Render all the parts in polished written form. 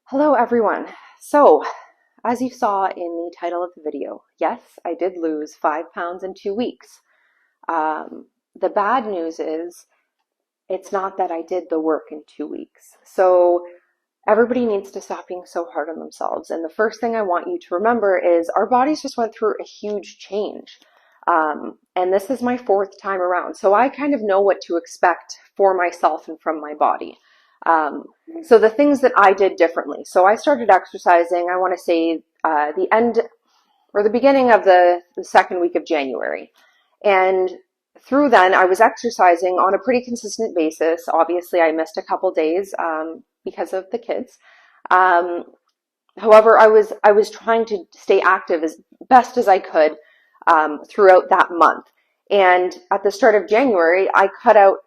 Hello everyone. So, as you saw in the title of the video, yes, I did lose 5 pounds in 2 weeks. The bad news is it's not that I did the work in 2 weeks. So everybody needs to stop being so hard on themselves. And the first thing I want you to remember is our bodies just went through a huge change. And this is my 4th time around. So I kind of know what to expect for myself and from my body. So the things that I did differently. So I started exercising, I want to say the end or the beginning of the second week of January. And through then, I was exercising on a pretty consistent basis. Obviously, I missed a couple days because of the kids. However, I was trying to stay active as best as I could throughout that month. And at the start of January, I cut out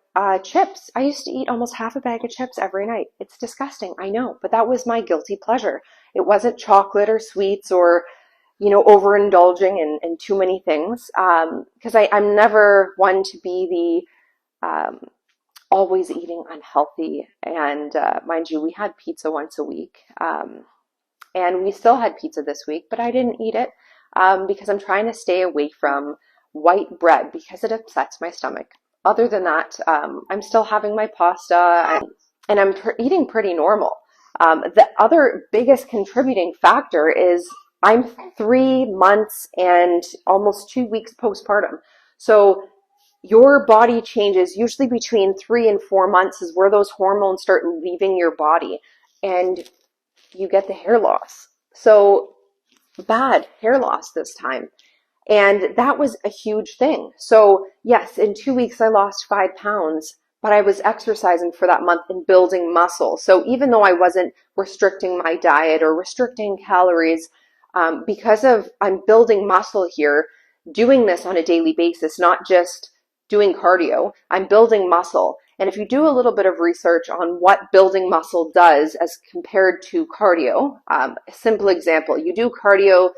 chips. I used to eat almost half a bag of chips every night. It's disgusting, I know, but that was my guilty pleasure. It wasn't chocolate or sweets or, overindulging in too many things. Because I'm never one to be the always eating unhealthy. And mind you, we had pizza once a week. And we still had pizza this week, but I didn't eat it because I'm trying to stay away from white bread because it upsets my stomach. Other than that, I'm still having my pasta and I'm eating pretty normal. The other biggest contributing factor is I'm 3 months and almost 2 weeks postpartum. So your body changes usually between 3 and 4 months is where those hormones start leaving your body and you get the hair loss. So bad hair loss this time. And that was a huge thing. So yes, in 2 weeks, I lost 5 pounds, but I was exercising for that month and building muscle. So even though I wasn't restricting my diet or restricting calories, because I'm building muscle here, doing this on a daily basis, not just doing cardio, I'm building muscle. And if you do a little bit of research on what building muscle does as compared to cardio, a simple example, you do cardio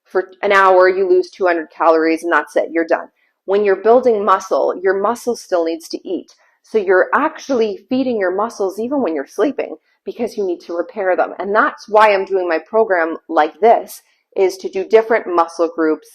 for an hour, you lose 200 calories and that's it, you're done. When you're building muscle, your muscle still needs to eat. So you're actually feeding your muscles even when you're sleeping because you need to repair them. And that's why I'm doing my program like this, is to do different muscle groups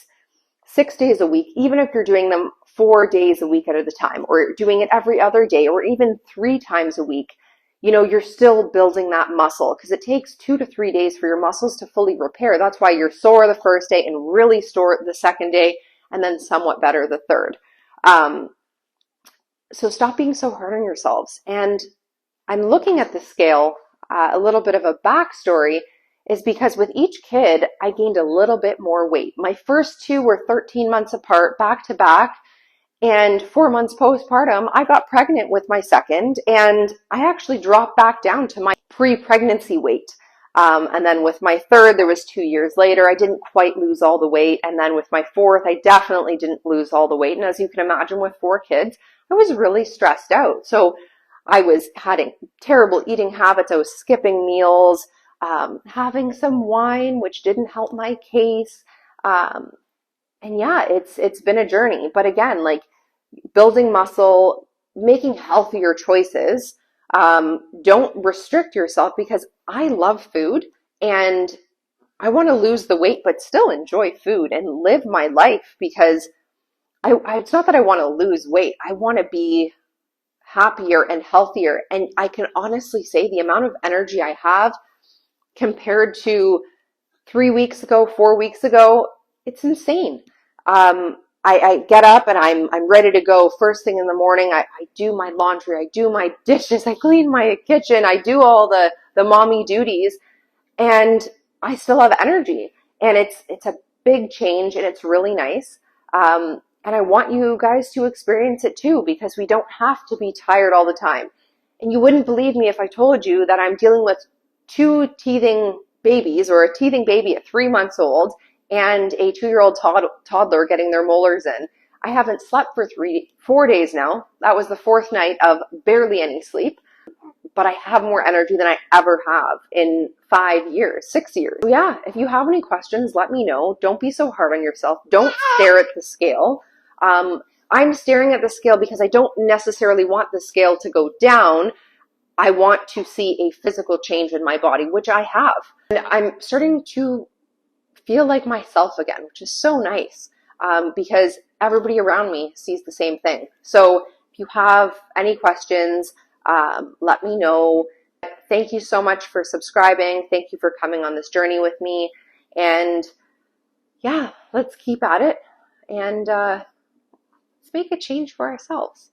6 days a week, even if you're doing them 4 days a week at a time, or doing it every other day, or even 3 times a week. You're still building that muscle because it takes 2 to 3 days for your muscles to fully repair. That's why you're sore the first day and really sore the second day and then somewhat better the third. So stop being so hard on yourselves. And I'm looking at the scale, a little bit of a backstory is because with each kid, I gained a little bit more weight. My first 2 were 13 months apart, back to back. And 4 months postpartum, I got pregnant with my second, and I actually dropped back down to my pre-pregnancy weight. And then with my third, there was 2 years later, I didn't quite lose all the weight. And then with my fourth, I definitely didn't lose all the weight. And as you can imagine, with 4 kids, I was really stressed out. So I was having terrible eating habits. I was skipping meals, having some wine, which didn't help my case. And yeah, it's been a journey. But again, like building muscle, making healthier choices. Don't restrict yourself because I love food and I want to lose the weight, but still enjoy food and live my life because it's not that I want to lose weight. I want to be happier and healthier. And I can honestly say the amount of energy I have compared to 3 weeks ago, 4 weeks ago, it's insane. I get up and I'm ready to go first thing in the morning. I do my laundry, I do my dishes, I clean my kitchen, I do all the mommy duties, and I still have energy. And it's a big change and it's really nice. And I want you guys to experience it too, because we don't have to be tired all the time. And you wouldn't believe me if I told you that I'm dealing with 2 teething babies, or a teething baby at 3 months old, and a 2-year-old toddler getting their molars in. I haven't slept for 4 days now. That was the 4th night of barely any sleep, but I have more energy than I ever have in 5 years, 6 years. So yeah, if you have any questions, let me know. Don't be so hard on yourself. Don't stare at the scale. I'm staring at the scale because I don't necessarily want the scale to go down. I want to see a physical change in my body, which I have. And I'm starting to feel like myself again, which is so nice, because everybody around me sees the same thing. So if you have any questions, let me know. Thank you so much for subscribing. Thank you for coming on this journey with me. And yeah, let's keep at it and let's make a change for ourselves.